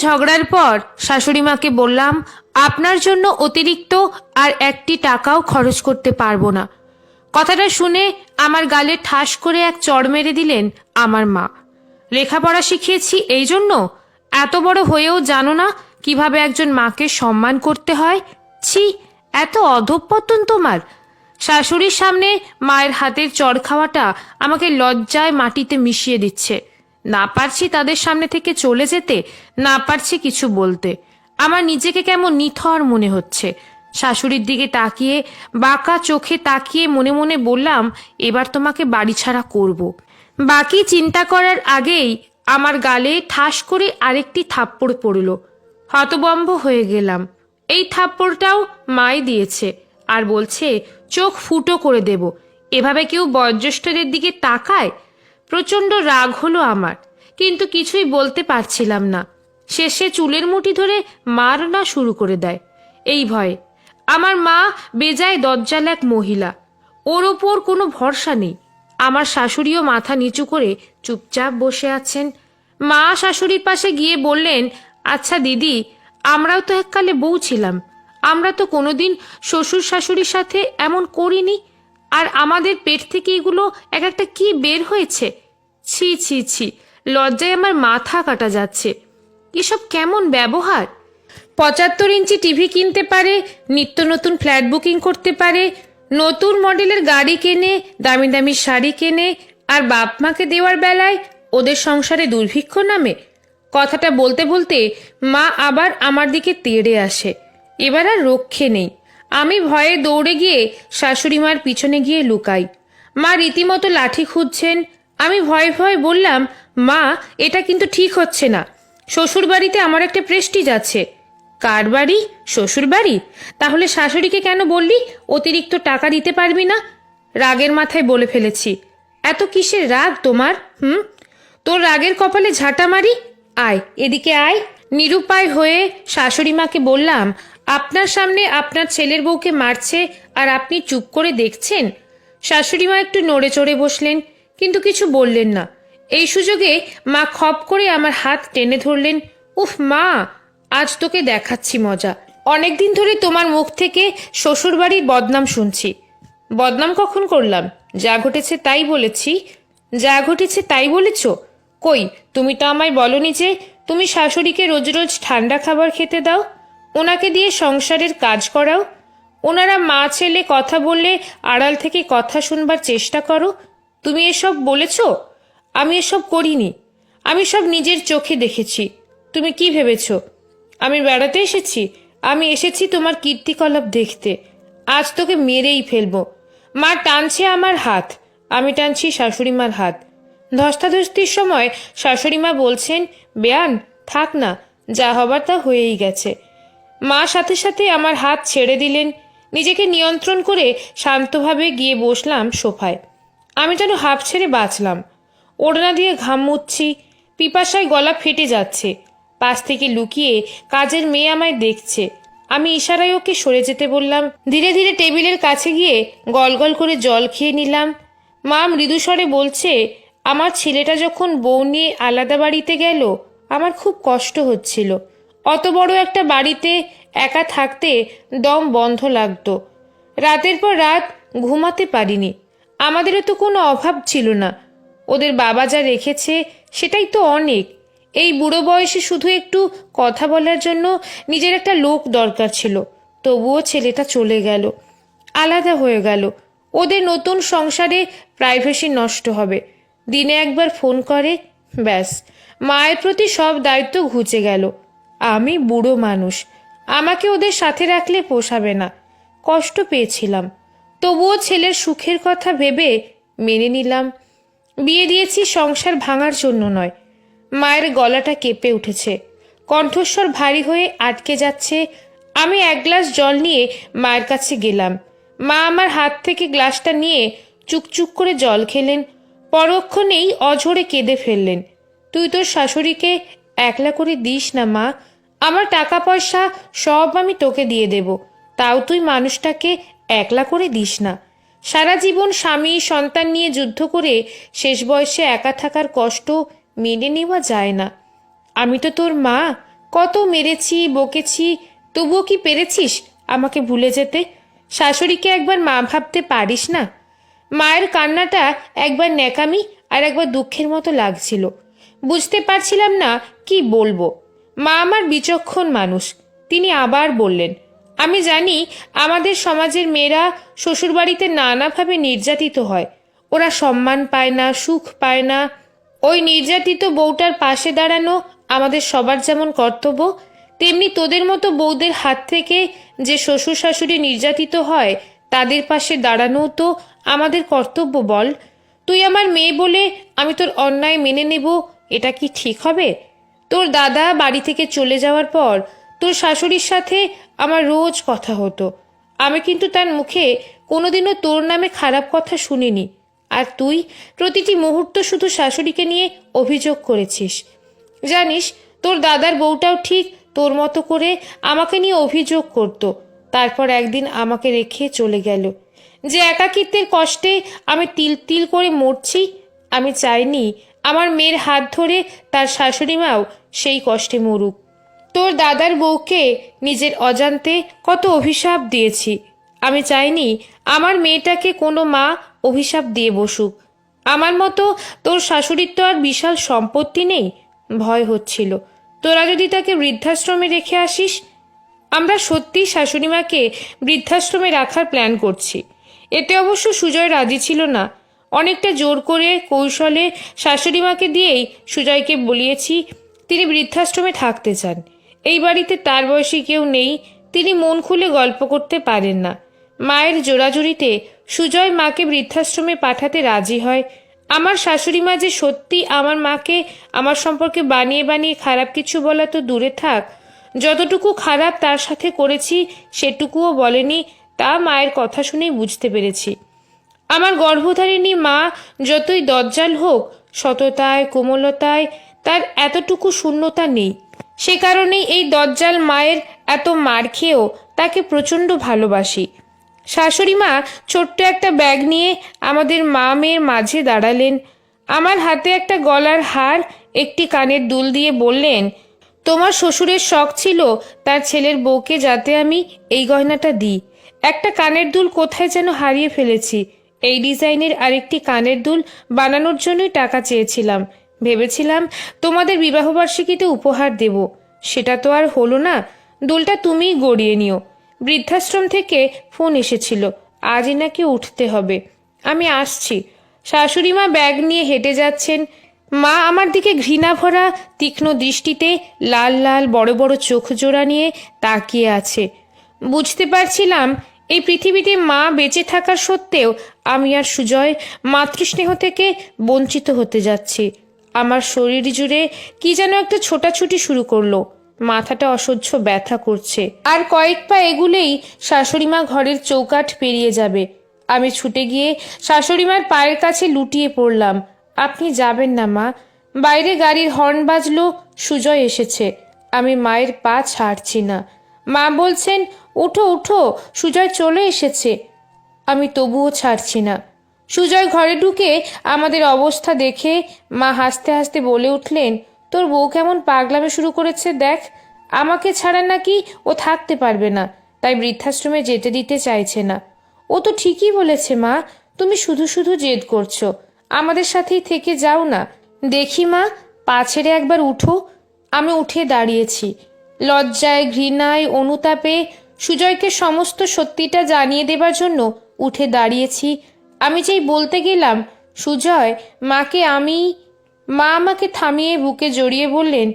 ঝগড়ার পর শাশুড়ি মাকে বললাম, আপনার জন্য অতিরিক্ত আর একটি টাকাও খরচ করতে পারবো না। কথাটা শুনে আমার গালে ঠাস করে এক চড় মেরে দিলেন আমার মা। লেখাপড়া শিখিয়েছি এই জন্য? এত বড় হয়েও জানো না কিভাবে একজন মাকে সম্মান করতে হয়? ছি, এত অধঃপতন তোমার! শাশুড়ির সামনে মায়ের হাতের চড় খাওয়াটা আমাকে লজ্জায় মাটিতে মিশিয়ে দিচ্ছে। না পারছি তাদের সামনে থেকে চলে যেতে, না পারছি কিছু বলতে। আমার নিজেকে কেমন নিথর মনে হচ্ছে। শাশুড়ির দিকে তাকিয়ে, বাঁকা চোখে তাকিয়ে মনে মনে বললাম, এবার তোমাকে বাড়ি ছাড়া করব। বাকি চিন্তা করার আগেই আমার গালে ঠাস করে আরেকটি থাপ্পড় পড়ল। হতবম্ব হয়ে গেলাম। এই থাপ্পড়টাও মাই দিয়েছে, আর বলছে চোখ ফুটো করে দেব। এভাবে কেউ বয়োজ্যেষ্ঠদের দিকে তাকায়? প্রচণ্ড রাগ হলো আমার, কিন্তু কিছুই বলতে পারছিলাম না। শেষে চুলের মুঠি ধরে মারনা শুরু করে দেয়। এই ভয়ে আমার মা বেজায় দজ্জাল এক মহিলা, ওর ওপর কোনো ভরসা নেই। আমার শাশুড়িও মাথা নিচু করে চুপচাপ বসে আছেন। মা শাশুড়ির পাশে গিয়ে বললেন, আচ্ছা দিদি, আমরাও তো এককালে বউ ছিলাম, আমরা তো কোনোদিন শ্বশুর শাশুড়ির সাথে এমন করিনি, আর আমাদের পেট থেকে এগুলো এক একটা কি বের হয়েছে। ছি ছি ছি, লজ্জায় আমার মাথা কাটা যাচ্ছে। এসব কেমন ব্যবহার! 75 ইঞ্চি টিভি কিনতে পারে, নিত্য নতুন ফ্ল্যাট বুকিং করতে পারে, নতুন মডেলের গাড়ি কেনে, দামি দামি শাড়ি কেনে, আর বাপ মাকে দেওয়ার বেলায় ওদের সংসারে দুর্ভিক্ষ নামে। কথাটা বলতে বলতে মা আবার আমার দিকে তেড়ে আসে। এবার আর রক্ষে নেই। আমি ভয়ে দৌড়ে গিয়ে শাশুড়ি মার পিছনে গিয়ে লুকাই। মা রীতিমতো লাঠি খুঁজছেন। আমি ভয়ে ভয়ে বললাম, মা, এটা কিন্তু ঠিক হচ্ছে না। শ্বশুর বাড়িতে আমার একটা প্রেস্টিজ আছে। কার বাড়ি? শ্বশুর বাড়ি? তাহলে শাশুড়িকে কেন বললি অতিরিক্ত টাকা দিতে পারবি না? রাগের মাথায় বলে ফেলেছি। এত কিসের রাগ তোমার? তোর রাগের কপালে ঝাঁটা মারি। আয়, এদিকে আয়। নিরুপায় হয়ে শাশুড়ি মাকে বললাম, আপনার সামনে আপনার ছেলের বউকে মারছে আর আপনি চুপ করে দেখছেন? শাশুড়ি মা একটু নড়ে চড়ে বসলেন, কিন্তু কিছু বললেন না। এই সুযোগে মা খপ করে আমার হাত টেনে ধরলেন। উফ মা, আজ তোকে দেখাচ্ছি মজা। অনেকদিন ধরে তোমার মুখ থেকে শ্বশুর বাড়ির বদনাম শুনছি। বদনাম কখন করলাম? যা ঘটেছে তাই বলেছি। যা ঘটেছে তাই বলেছ? কই, তুমি তো আমায় বলনি যে তুমি শাশুড়িকে রোজ রোজ ঠান্ডা খাবার খেতে দাও, ওনাকে দিয়ে সংসারের কাজ করাও, ওনারা মা ছেলে কথা বললে আড়াল থেকে কথা শুনবার চেষ্টা করো। তুমি এসব বলেছ? আমি এসব করিনি। আমি সব নিজের চোখে দেখেছি। তুমি কি ভেবেছ আমি বেড়াতে এসেছি? আমি এসেছি তোমার কীর্তিকলাপ দেখতে। আজ তোকে মেরেই ফেলবো। মা টানছে আমার হাত, আমি টানছি শাশুড়ি মার হাত। ধস্তাধস্তির সময় শাশুড়ি মা বলছেন, বেয়ান, থাক না, যা হবার তা হয়েই গেছে। মা সাথে সাথে আমার হাত ছেড়ে দিলেন। নিজেকে নিয়ন্ত্রণ করে শান্তভাবে গিয়ে বসলাম সোফায়। আমি যেন হাঁপ ছেড়ে বাঁচলাম। ওড়না দিয়ে ঘাম মুছছি, পিপাসায় গলা ফেটে যাচ্ছে। পাশ থেকে লুকিয়ে কাজের মেয়ে আমায় দেখছে। আমি ইশারায় ওকে সরে যেতে বললাম। ধীরে ধীরে টেবিলের কাছে গিয়ে গলগল করে জল খেয়ে নিলাম। মা মৃদুস্বরে বলছে, আমার ছেলেটা যখন বউ নিয়ে আলাদা বাড়িতে গেল, আমার খুব কষ্ট হচ্ছিল। অত বড় একটা বাড়িতে একা থাকতে দম বন্ধ লাগতো। রাতের পর রাত ঘুমাতে পারিনি। আমাদেরও তো কোনো অভাব ছিল না। ওদের বাবা যা রেখেছে সেটাই তো অনেক। এই বুড়ো বয়সে শুধু একটু কথা বলার জন্য নিজের একটা লোক দরকার ছিল। তবুও ছেলেটা চলে গেল, আলাদা হয়ে গেল। ওদের নতুন সংসারে প্রাইভেসি নষ্ট হবে। দিনে একবার ফোন করে, ব্যাস, মায়ের প্রতি সব দায়িত্ব ঘুচে গেল। আমি বুড়ো মানুষ, আমাকে ওদের সাথে রাখলে পোষাবে না। কষ্ট পেয়েছিলাম, তবুও ছেলের সুখের কথা ভেবে মেনে নিলাম। বিয়ে দিয়েছি সংসার ভাঙার জন্য নয়। মায়ের গলাটা কেঁপে উঠেছে, কণ্ঠস্বর ভারী হয়ে আটকে যাচ্ছে। আমি এক গ্লাস জল নিয়ে মায়ের কাছে গেলাম। মা আমার হাত থেকে গ্লাসটা নিয়ে চুকচুক করে জল খেলেন। পরক্ষণেই অঝরে কেঁদে ফেললেন। তুই তোর শাশুড়িকে একলা করে দিস না মা। আমার টাকা পয়সা সব আমি তোকে দিয়ে দেব, তাও তুই মানুষটাকে একলা করে দিস না। সারা জীবন স্বামী সন্তান নিয়ে যুদ্ধ করে শেষ বয়সে একা থাকার কষ্ট মেনে নেওয়া যায় না। আমি তো তোর মা, কত মেরেছি বকেছি, তবুও কি পেরেছিস আমাকে ভুলে যেতে? শাশুড়িকে একবার মা ভাবতে পারিস না? মায়ের কান্নাটা একবার ন্যাকামি আর একবার দুঃখের মতো লাগছিল। বুঝতে পারছিলাম না কি বলবো। মা আমার বিচক্ষণ মানুষ, তিনি আবার বললেন, আমি জানি আমাদের সমাজের মেয়েরা শ্বশুরবাড়িতে নানাভাবে নির্যাতিত হয়, ওরা সম্মান পায় না, সুখ পায় না। ওই নির্যাতিত বউটার পাশে দাঁড়ানো আমাদের সবার যেমন কর্তব্য, তেমনি তোদের মতো বউদের হাত থেকে যে শ্বশুর শাশুড়ি নির্যাতিত হয় তাদের পাশে দাঁড়ানোও তো আমাদের কর্তব্য। বল, তুই আমার মেয়ে বলে আমি তোর অন্যায় মেনে নেব, এটা কি ঠিক হবে? তোর দাদা বাড়ি থেকে চলে যাওয়ার পর তোর শাশুড়ির সাথে আমার রোজ কথা হতো। আমি কিন্তু তার মুখে কোনোদিনও তোর নামে খারাপ কথা শুনিনি। আর তুই প্রতিটি মুহূর্ত শুধু শাশুড়িকে নিয়ে অভিযোগ করেছিস। জানিস, তোর দাদার বউটাও ঠিক তোর মতো করে আমাকে নিয়ে অভিযোগ করত। তারপর একদিন আমাকে রেখে চলে গেল। যে একাকিত্বের কষ্টে আমি তিল তিল করে মরছি, আমি চাইনি আমার মেয়ের হাত ধরে তার শাশুড়ি মাও সেই কষ্টে মরুক। তোর দাদার বউকে নিজের অজান্তে কত অভিশাপ দিয়েছি। আমি চাইনি আমার মেয়েটাকে কোনো মা অভিশাপ দিয়ে বসুক। আমার মতো তোর শাশুড়ির তো আর বিশাল সম্পত্তি নেই। ভয় হচ্ছিল তোরা যদি তাকে বৃদ্ধাশ্রমে রেখে আসিস। আমরা সত্যিই শাশুড়িমাকে বৃদ্ধাশ্রমে রাখার প্ল্যান করছি। এতে অবশ্য সুজয় রাজি ছিল না। অনেকটা জোর করে কৌশলে শাশুড়িমাকে দিয়েই সুজয়কে বলিয়েছি তিনি বৃদ্ধাশ্রমে থাকতে চান। এই বাড়িতে তার বয়সী কেউ নেই, তিনি মন খুলে গল্প করতে পারেন না। মায়ের জোরাজুরিতে সুজয় মাকে বৃদ্ধাশ্রমে পাঠাতে রাজি হয়। আমার শাশুড়িমা যে সত্যি আমার মাকে আমার সম্পর্কে বানিয়ে বানিয়ে খারাপ কিছু বলা তো দূরে থাক, যতটুকু খারাপ তার সাথে করেছি সেটুকুও বলেনি, তা মায়ের কথা শুনেই বুঝতে পেরেছি। আমার গর্ভধারিণী মা যতই দজ্জাল হোক, সততায় কোমলতায় তার এতটুকু শূন্যতা নেই। সে কারণেই এই দজ্জাল মায়ের এত মার খেয়েও তাকে প্রচণ্ড ভালোবাসি। শাশুড়ি মা ছোট্ট একটা ব্যাগ নিয়ে আমাদের মা মেয়ের মাঝে দাঁড়ালেন। আমার হাতে একটা গলার হার, একটি কানের দুল দিয়ে বললেন, তোমার শ্বশুরের শখ ছিল তার ছেলের বউকে যাতে আমি এই গয়নাটা দিই। একটা কানের দুল কোথায় যেন হারিয়ে ফেলেছি। এই ডিজাইনের আরেকটি কানের দুল বানানোর জন্যই টাকা চেয়েছিলাম। ভেবেছিলাম তোমাদের বিবাহবার্ষিকীতে উপহার দেব, সেটা তো আর হলো না। দুলটা তুমিই গড়িয়ে নিও। বৃদ্ধাশ্রম থেকে ফোন এসেছিল, আজই নাকি উঠতে হবে। আমি আসছি। শাশুড়ি মা ব্যাগ নিয়ে হেঁটে যাচ্ছেন। মা আমার দিকে ঘৃণা ভরা তীক্ষ্ণ দৃষ্টিতে লাল লাল বড় বড় চোখ জোড়া নিয়ে তাকিয়ে আছে। বুঝতে পারছিলাম এই পৃথিবীতে মা বেঁচে থাকার সত্ত্বেও আমি আর সুজয় মাতৃস্নেহ থেকে বঞ্চিত হতে যাচ্ছি। আমার শরীর জুড়ে কি যেন একটা ছোটাছুটি শুরু করলো। মাথাটা অসহ্য ব্যথা করছে। আর কয়েক পা এগুলেই শাশুড়িমা ঘরের চৌকাঠ পেরিয়ে যাবে। আমি ছুটে গিয়ে শাশুড়িমার পায়ের কাছে লুটিয়ে পড়লাম। আপনি যাবেন না মা। বাইরে গাড়ির হর্ন বাজলো, সুজয় এসেছে। আমি মায়ের পা ছাড়ছি না। মা বলছেন, উঠো উঠো, সুজয় চলে এসেছে। আমি তবুও ছাড়ছি না। সুজয় ঘরে ঢুকে আমাদের অবস্থা দেখে মা হাসতে হাসতে বলে উঠলেন, তোর বউ কেমন পাগলামে শুরু করেছে দেখ। আমাকে ছাড়া নাকি ও থাকতে পারবে না, তাই বৃদ্ধাশ্রমে যেতে দিতে চাইছে না। ও তো ঠিকই বলেছে মা, তুমি শুধু শুধু জেদ করছো। আমাদের সাথেই থেকে যাও না। দেখি মা, পা ছেড়ে একবার উঠো। আমি উঠে দাঁড়িয়েছি। লজ্জায় ঘৃণায় অনুতাপে সুজয়কে সমস্ত সত্যিটা জানিয়ে দেবার জন্য উঠে দাঁড়িয়েছি। আমি যেই বলতে গেলাম সুজয় মাকে মা আমাকে থামিয়ে বুকে জড়িয়ে বললেন,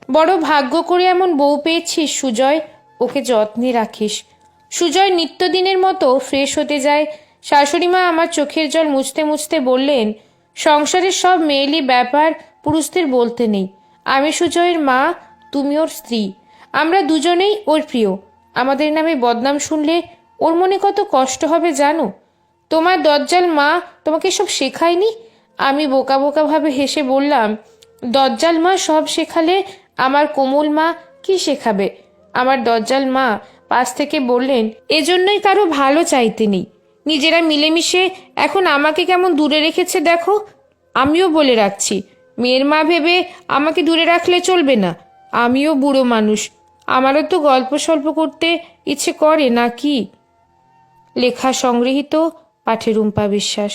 বড় ভাগ্য করে এমন বউ পেয়েছিস সুজয়, ওকে যত্নে রাখিস। সুজয় নিত্যদিনের মতো ফ্রেশ হতে যায়। শাশুড়িমা আমার চোখের জল মুছতে মুছতে বললেন, সংসারের সব মেয়েলি ব্যাপার পুরুষদের বলতে নেই। আমি সুজয়ের মা, তুমি ওর স্ত্রী। আমরা দুজনেই ওর প্রিয়। আমাদের নামে বদনাম শুনলে ওর মনে কত কষ্ট হবে জানো? তোমার দজ্জাল মা তোমাকে সব শেখায়নি? আমি বোকা বোকা ভাবে হেসে বললাম, দজ্জাল মা সব শেখালে আমার কোমল মা কি শেখাবে? আমার দজ্জাল মা পাশ থেকে বললেন, এজন্যই কারো ভালো চাইতে নেই। নিজেরা মিলেমিশে এখন আমাকে কেমন দূরে রেখেছে দেখো। আমিও বলে রাখছি, মেয়ের মা ভেবে আমাকে দূরে রাখলে চলবে না। আমিও বুড়ো মানুষ, আমারও তো গল্প সল্প করতে ইচ্ছে করে নাকি? লেখা সংগৃহীত, পাঠে রুম্পা বিশ্বাস।